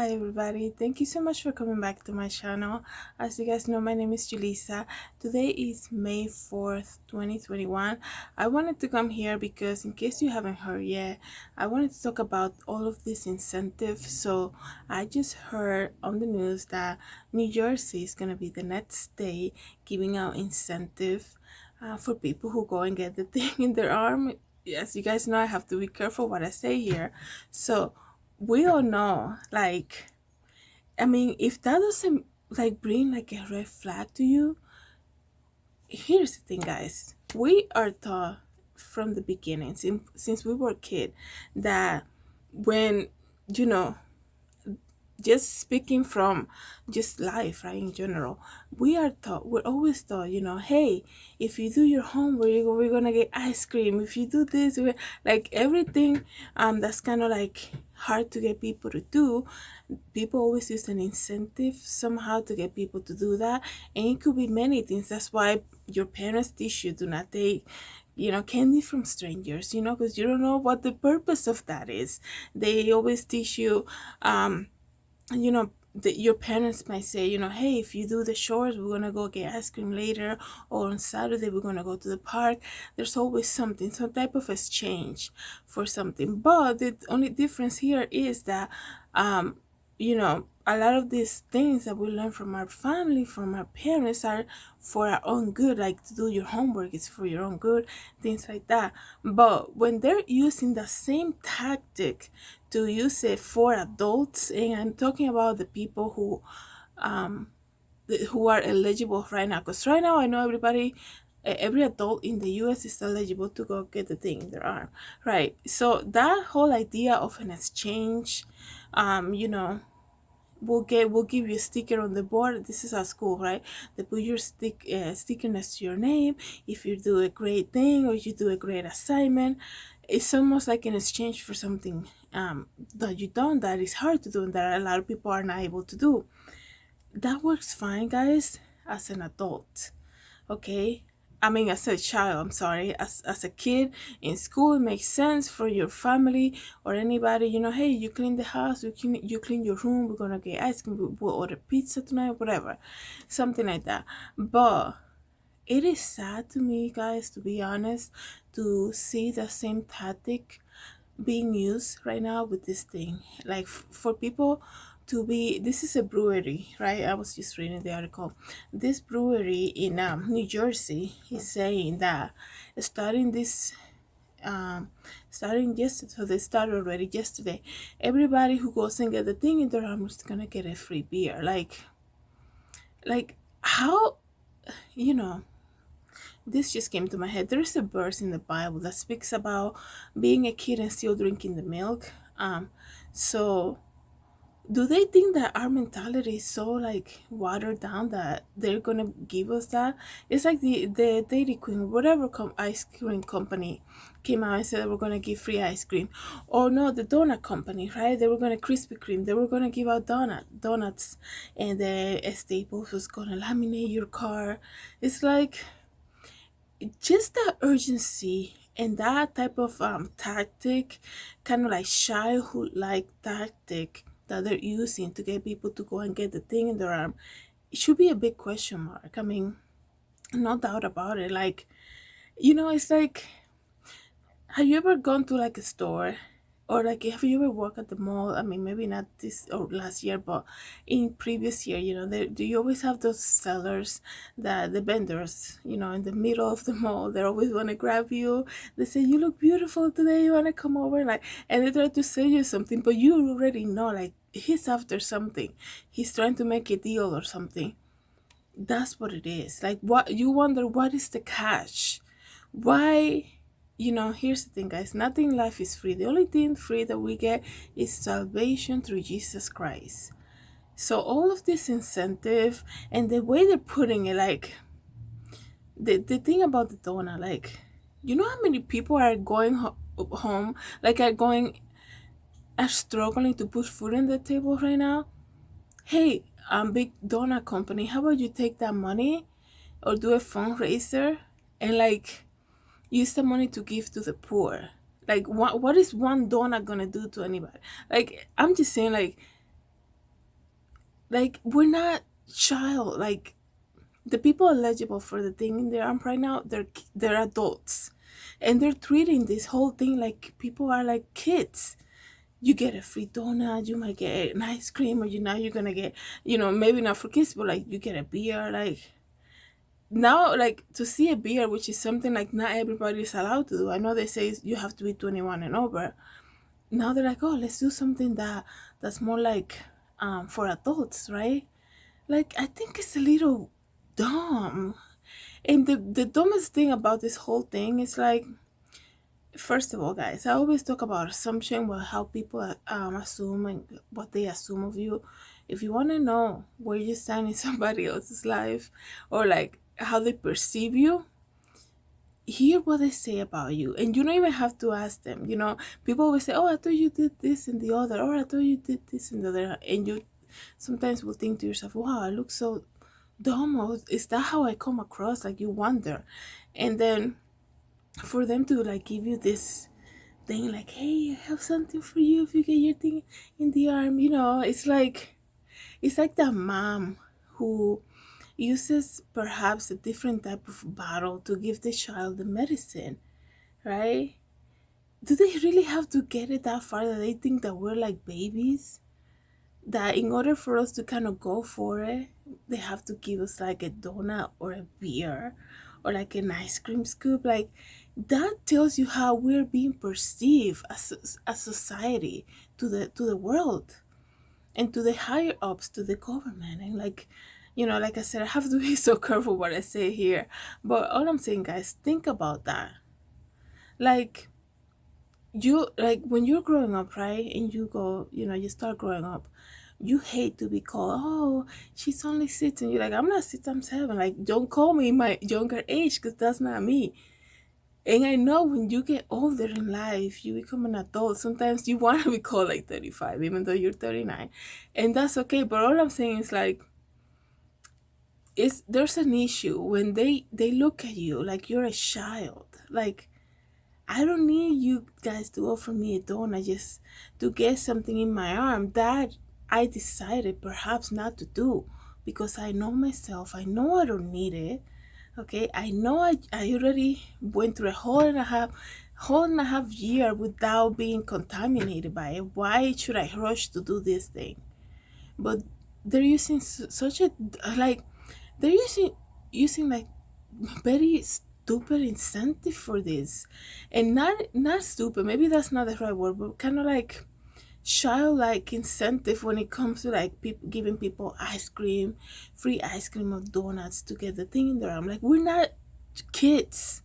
Hi everybody, thank you so much for coming back to my channel. As you guys know, my name is Julissa. Today is May 4th, 2021. I wanted to come here because in case you haven't heard yet, I wanted to talk about all of this incentive. So I just heard on the news that New Jersey is going to be the next state giving out incentive for people who go and get the thing in their arm. As you guys know, I have to be careful what I say here. So we all know, like, I mean, if that doesn't like bring like a red flag to you, here's the thing, guys. We are taught from the beginning, since we were a kid, that when you know just speaking from just life, right, in general, we're always taught, hey, if you do your homework, we're gonna get ice cream. If you do this, like everything that's kind of like hard to get people to do, people always use an incentive somehow to get people to do that. And it could be many things. That's why your parents teach you, do not take candy from strangers, because you don't know what the purpose of that is. They always teach you, your parents might say, hey, if you do the chores, we're gonna go get ice cream later, or on Saturday we're gonna go to the park. There's always something, some type of exchange for something. But the only difference here is that a lot of these things that we learn from our family, from our parents, are for our own good. Like, to do your homework is for your own good, things like that. But when they're using the same tactic to use it for adults, and I'm talking about the people who are eligible right now, because right now I know every adult in the US is eligible to go get the thing in their arm, right? So that whole idea of an exchange, we'll give you a sticker on the board. This is our school, right? They put your sticker next to your name if you do a great thing or you do a great assignment. It's almost like an exchange for something that you done that is hard to do and that a lot of people are not able to do. That works fine, guys, as an adult, okay? I mean, as a child, I'm sorry. As a kid in school, it makes sense for your family or anybody, hey, you clean the house, you clean your room, we're gonna get ice cream, we'll order pizza tonight, whatever. Something like that. But it is sad to me, guys, to be honest, to see the same tactic being used right now with this thing. Like, for people to be, this is a brewery, right? I was just reading the article. This brewery in New Jersey is saying that starting this starting yesterday, so they started already yesterday, everybody who goes and get the thing in their arm is gonna get a free beer. Like how, you know this just came to my head. There's a verse in the Bible that speaks about being a kid and still drinking the milk. So do they think that our mentality is so like watered down that they're gonna give us that? It's like the Dairy Queen, whatever ice cream company came out and said they were gonna give free ice cream, or no, the donut company, right? They were gonna Krispy Kreme, they were gonna give out donuts, and the Staples was gonna laminate your car. It's like, just the urgency and that type of tactic, kind of like childhood like tactic that they're using to get people to go and get the thing in their arm, it should be a big question mark. I mean, no doubt about it. Like, it's like, have you ever gone to like a store, or like have you ever walked at the mall? I mean, maybe not this or last year, but in previous year, do you always have those sellers, that the vendors, in the middle of the mall, they always want to grab you. They say, you look beautiful today, you want to come over, like, and they try to sell you something, but you already know, like, he's after something, he's trying to make a deal or something. That's what it is. Like, what you wonder, what is the catch? Why? Here's the thing, guys. Nothing in life is free. The only thing free that we get is salvation through Jesus Christ. So all of this incentive and the way they're putting it, like, the thing about the donut, like, you know how many people are going home, like, are struggling to put food on the table right now? Hey, big donut company, how about you take that money or do a fundraiser and, like, use the money to give to the poor? Like, what is one donut gonna do to anybody? Like, I'm just saying, like, Like, we're not child. Like, the people eligible for the thing in their arm right now, they're adults, and they're treating this whole thing like people are like kids. You get a free donut, you might get an ice cream, or you're gonna get, maybe not for kids, but like you get a beer. Like, now, like, to see a beer, which is something like not everybody is allowed to do. I know they say you have to be 21 and over. Now they're like, oh, let's do something that's more like for adults, right? Like, I think it's a little dumb. And the dumbest thing about this whole thing is like, first of all, guys, I always talk about assumption, well, how people assume and what they assume of you. If you want to know where you stand in somebody else's life, or like how they perceive you, hear what they say about you, and you don't even have to ask them. People always say, oh, I thought you did this and the other, or I thought you did this and the other, and you sometimes will think to yourself, wow, I look so dumb, or is that how I come across? Like, you wonder. And then for them to like give you this thing like, hey, I have something for you if you get your thing in the arm, it's like that mom who uses perhaps a different type of bottle to give the child the medicine, right? Do they really have to get it that far that they think that we're like babies? That in order for us to kind of go for it, they have to give us like a donut or a beer or like an ice cream scoop? Like, that tells you how we're being perceived as a society, to the world, and to the higher ups, to the government. And like, like I said, I have to be so careful what I say here. But all I'm saying, guys, think about that. Like, you, like, when you're growing up, right, and you go, you start growing up, you hate to be called, oh, she's only 6, and you're like, I'm not 6, I'm 7. Like, don't call me my younger age, because that's not me. And I know when you get older in life, you become an adult, sometimes you want to be called like 35, even though you're 39, and that's okay. But all I'm saying is like, there's an issue when they look at you like you're a child. Like, I don't need you guys to offer me a donut just to get something in my arm that I decided perhaps not to do, because I know myself. I know I don't need it. Okay, I know I already went through a whole and a half year without being contaminated by it. Why should I rush to do this thing? But they're using such a, like, they're using like very stupid incentive for this, and not stupid, maybe that's not the right word, but kind of like childlike incentive when it comes to like giving people ice cream, free ice cream or donuts to get the thing in their arm. Like, we're not kids.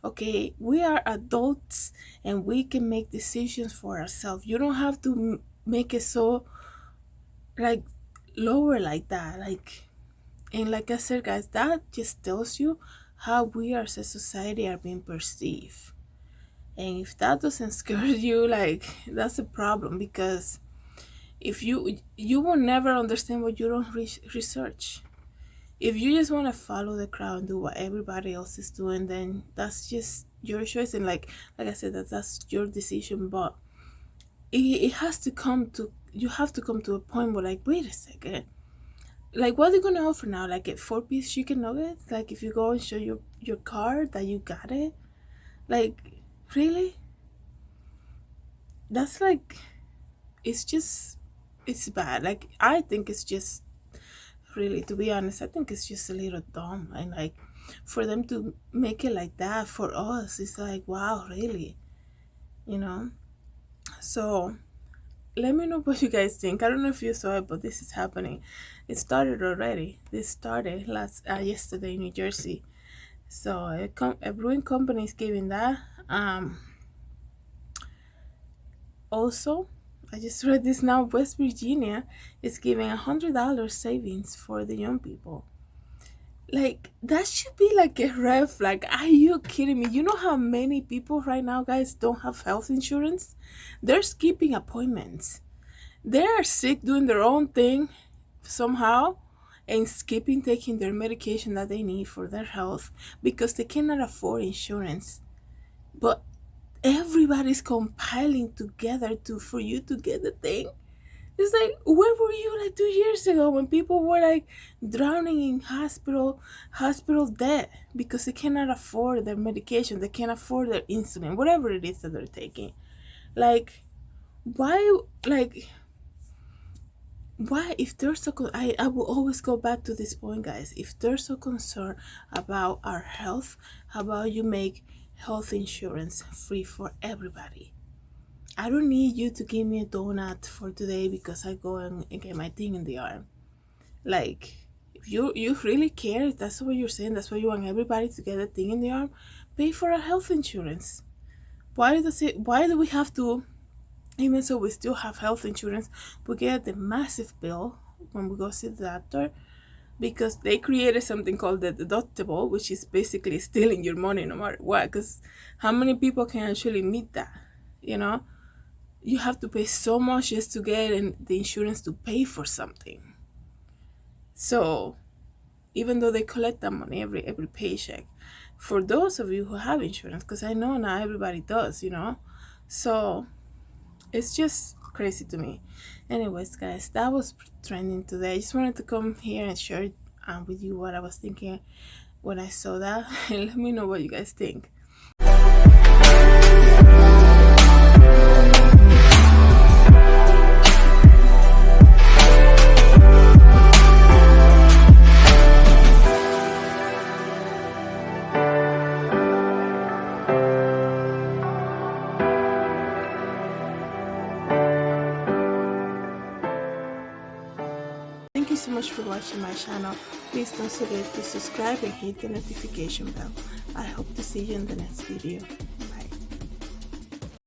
Okay, we are adults, and we can make decisions for ourselves. You don't have to make it so like lower like that. Like, and like I said, guys, that just tells you how we as a society are being perceived. And if that doesn't scare you, like, that's a problem, because if you will never understand what you don't research. If you just want to follow the crowd and do what everybody else is doing, then that's just your choice. And like I said, that's your decision. But it has to come to, you have to come to a point where, like, wait a second, like, what are they gonna offer now? Like, a 4-piece chicken nuggets? Like, if you go and show your card that you got it? Like, really? That's like, it's just, it's bad. Like, I think it's just, really, to be honest, I think it's just a little dumb. And like, for them to make it like that for us, it's like, wow, really? You know? So let me know what you guys think. I don't know if you saw it, but this is happening. It started already. This started yesterday in New Jersey. So a brewing company is giving that. Also, I just read this now. West Virginia is giving $100 savings for the young people. Like, that should be like a red flag. Are you kidding me? You know how many people right now, guys, don't have health insurance? They're skipping appointments. They are sick doing their own thing somehow, and skipping taking their medication that they need for their health because they cannot afford insurance. But everybody's compiling together to for you to get the thing. It's like, where were you like 2 years ago when people were like drowning in hospital debt because they cannot afford their medication, they can't afford their insulin, whatever it is that they're taking. Like, why, like, why, if they're so I will always go back to this point, guys. If they're so concerned about our health, how about you make health insurance free for everybody? I don't need you to give me a donut for today because I go and get my thing in the arm. Like, if you really care, if that's what you're saying, that's why you want everybody to get a thing in the arm, pay for a health insurance. Why do we have to, even so we still have health insurance, we get the massive bill when we go see the doctor because they created something called the deductible, which is basically stealing your money no matter what, because how many people can actually meet that, you know? You have to pay so much just to get the insurance to pay for something. So even though they collect that money every paycheck, for those of you who have insurance, because I know not everybody does, you know, so it's just crazy to me. Anyways, guys, that was trending today. I just wanted to come here and share with you what I was thinking when I saw that, and let me know what you guys think. Thank you so much for watching my channel. Please don't forget to subscribe and hit the notification bell. I hope to see you in the next video.